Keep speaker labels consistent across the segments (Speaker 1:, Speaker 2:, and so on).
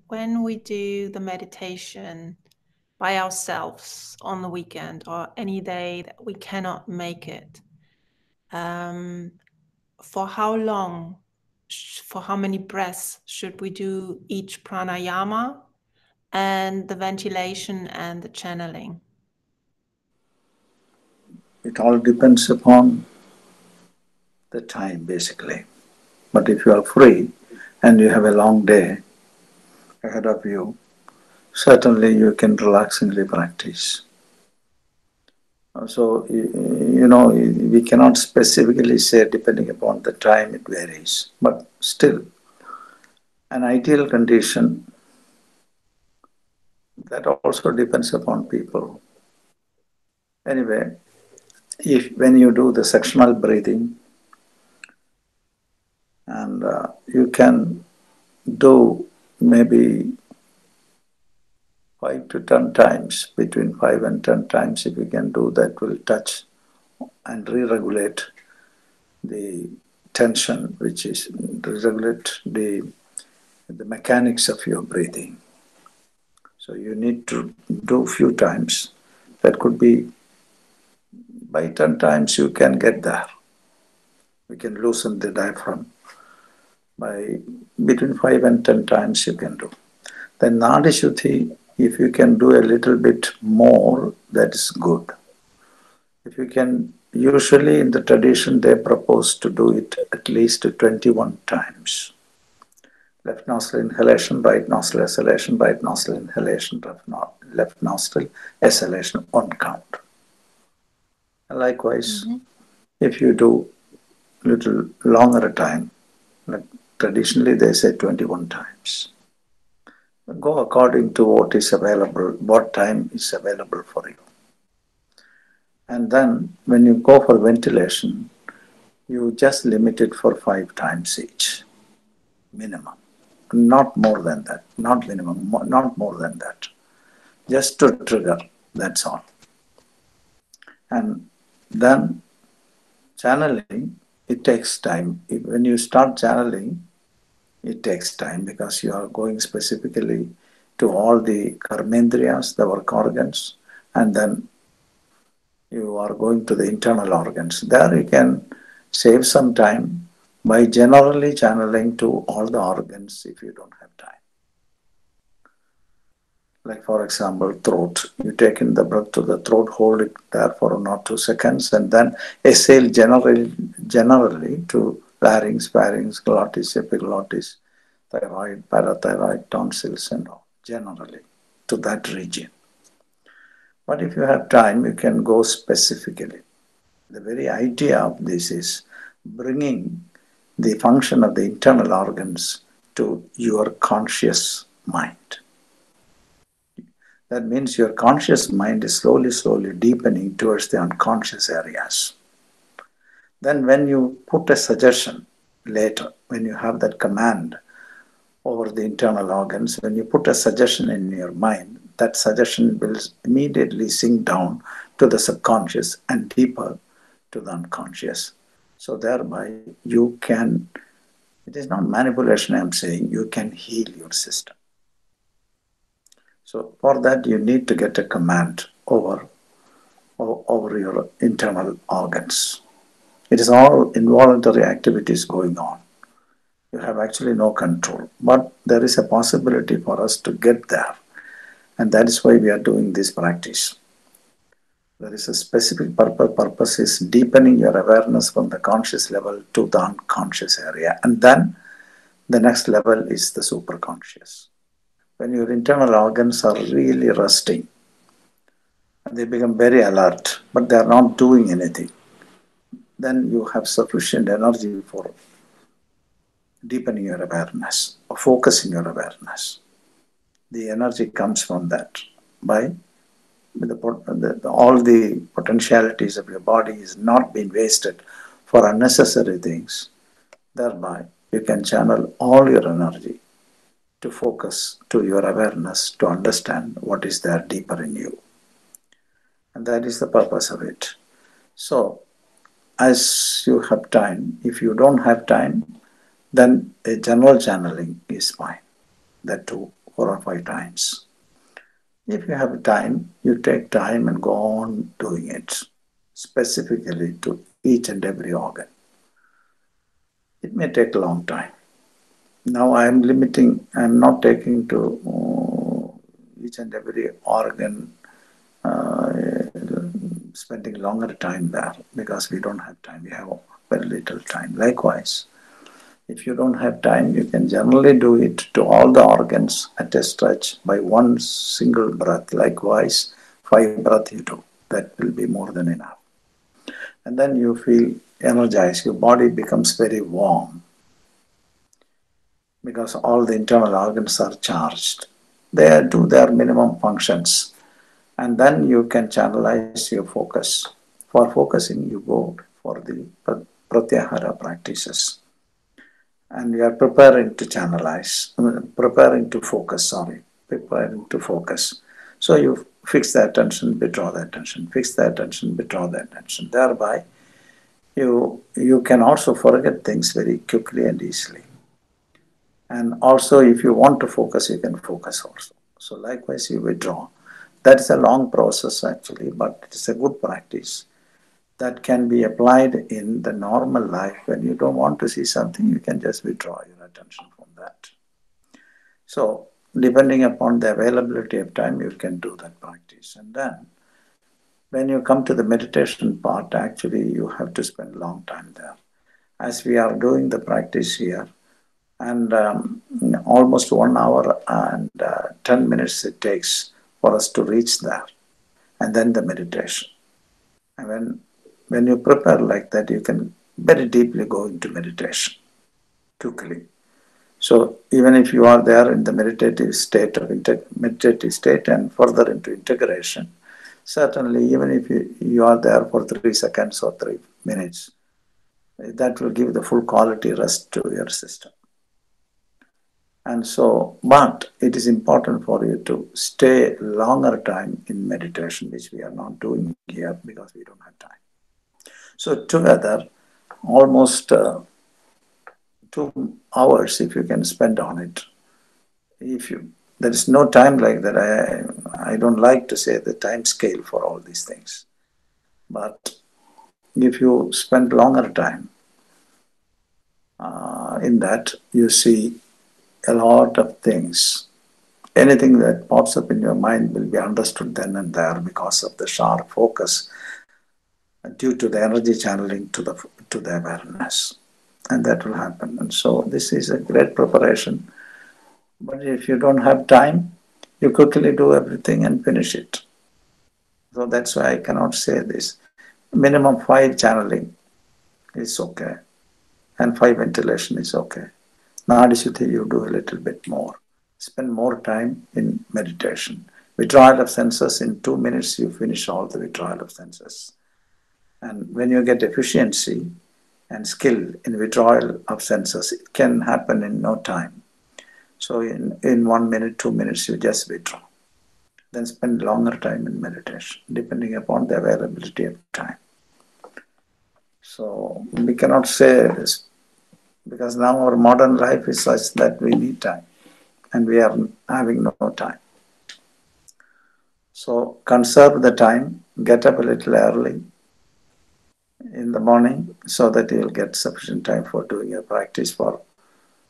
Speaker 1: when we do the meditation by ourselves on the weekend or any day that we cannot make it, for how long, for how many breaths should we do each pranayama and the ventilation and the channeling?
Speaker 2: It all depends upon the time, basically. But if you are free and you have a long day ahead of you, certainly you can relaxingly practice. So, we cannot specifically say depending upon the time it varies. But still, an ideal condition, that also depends upon people. Anyway, if when you do the sectional breathing, and you can do maybe 5 to 10 times, between 5 and 10 times, if you can do that, will touch and re-regulate the tension, which is regulate the mechanics of your breathing. So you need to do few times. That could be by 10 times you can get there. You can loosen the diaphragm. By between 5 and 10 times you can do. Then Nadi Shuddhi, if you can do a little bit more, that is good. If you can, usually in the tradition they propose to do it at least 21 times. Left nostril inhalation, right nostril exhalation, right nostril inhalation, left nostril exhalation, one count. And likewise, if you do little longer a time, like traditionally they say 21 times. Go according to what is available, what time is available for you. And then when you go for ventilation, you just limit it for 5 times each, minimum. Not more than that, not minimum, not more than that. Just to trigger, that's all. And then channeling, it takes time. When you start channeling, it takes time because you are going specifically to all the karmendriyas, the work organs, and then you are going to the internal organs. There you can save some time by generally channeling to all the organs if you don't have time. Like for example, throat. You take in the breath to the throat, hold it there for 1 or 2 seconds, and then exhale generally to larynx, pharynx, glottis, epiglottis, thyroid, parathyroid, tonsils, and all, generally to that region. But if you have time, you can go specifically. The very idea of this is bringing the function of the internal organs to your conscious mind. That means your conscious mind is slowly deepening towards the unconscious areas. Then when you put a suggestion later, when you have that command over the internal organs, when you put a suggestion in your mind, that suggestion will immediately sink down to the subconscious and deeper to the unconscious. So thereby you can, it is not manipulation I'm saying, you can heal your system. So for that you need to get a command over your internal organs. It is all involuntary activities going on. You have actually no control. But there is a possibility for us to get there. And that is why we are doing this practice. There is a specific purpose. Purpose is deepening your awareness from the conscious level to the unconscious area. And then the next level is the superconscious. When your internal organs are really resting, they become very alert, but they are not doing anything. Then you have sufficient energy for deepening your awareness, or focusing your awareness. The energy comes from that. By all the potentialities of your body is not being wasted for unnecessary things. Thereby, you can channel all your energy to focus to your awareness to understand what is there deeper in you. And that is the purpose of it. So, as you have time, if you don't have time, then a general channeling is fine. That too 4 or 5 times. If you have time, you take time and go on doing it, specifically to each and every organ. It may take a long time. Now I am limiting, I am not taking to each and every organ, spending longer time there, because we don't have time, we have very little time. Likewise, if you don't have time, you can generally do it to all the organs at a stretch by one single breath. Likewise, 5 breaths you do. That will be more than enough. And then you feel energized. Your body becomes very warm because all the internal organs are charged. They do their minimum functions. And then you can channelize your focus. For focusing, you go for the pratyahara practices. And you are preparing to channelize, preparing to focus. So you fix the attention, withdraw the attention, fix the attention, withdraw the attention. Thereby, you can also forget things very quickly and easily. And also, if you want to focus, you can focus also. So likewise, you withdraw. That is a long process actually, but it is a good practice that can be applied in the normal life. When you don't want to see something, you can just withdraw your attention from that. So, depending upon the availability of time, you can do that practice. And then, when you come to the meditation part, actually, you have to spend a long time there. As we are doing the practice here, and almost 1 hour and 10 minutes it takes for us to reach there, and then the meditation. And when you prepare like that, you can very deeply go into meditation quickly. So even if you are there in the meditative state and further into integration, certainly even if you are there for 3 seconds or 3 minutes, that will give the full quality rest to your system. And so, but it is important for you to stay longer time in meditation, which we are not doing here because we don't have time. So together, almost 2 hours if you can spend on it. There is no time like that. I don't like to say the time scale for all these things. But if you spend longer time in that, you see a lot of things. Anything that pops up in your mind will be understood then and there because of the sharp focus due to the energy channeling to the awareness. And that will happen. And so this is a great preparation. But if you don't have time, you quickly do everything and finish it. So that's why I cannot say this. Minimum 5 channeling is okay. And 5 ventilation is okay. Nadishuddhi, you do a little bit more. Spend more time in meditation. Withdrawal of senses, in 2 minutes you finish all the withdrawal of senses. And when you get efficiency and skill in withdrawal of senses, it can happen in no time. So in 1 minute, 2 minutes, you just withdraw. Then spend longer time in meditation, depending upon the availability of time. So we cannot say this, because now our modern life is such that we need time, and we are having no time. So conserve the time, get up a little early in the morning so that you will get sufficient time for doing your practice for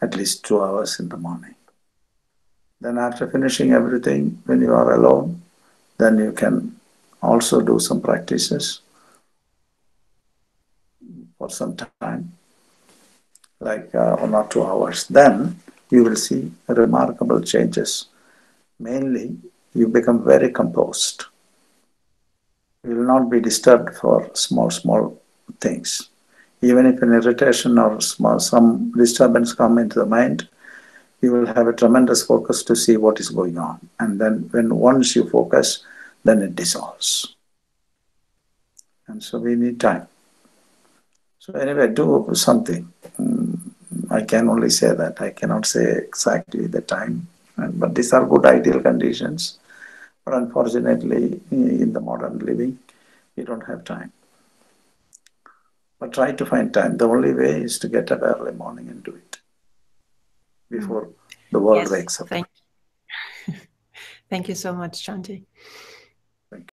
Speaker 2: at least 2 hours in the morning. Then after finishing everything, when you are alone, then you can also do some practices for some time, like 1 or 2 hours. Then you will see remarkable changes. Mainly, you become very composed. You will not be disturbed for small things. Even if an irritation or some disturbance come into the mind, you will have a tremendous focus to see what is going on. And then once you focus, then it dissolves. And so we need time. So anyway, do something. I can only say that. I cannot say exactly the time. But these are good ideal conditions. But unfortunately, in the modern living, you don't have time. But try to find time. The only way is to get up early morning and do it before the world wakes up.
Speaker 1: Thank you so much, Shanti.
Speaker 2: Thank you.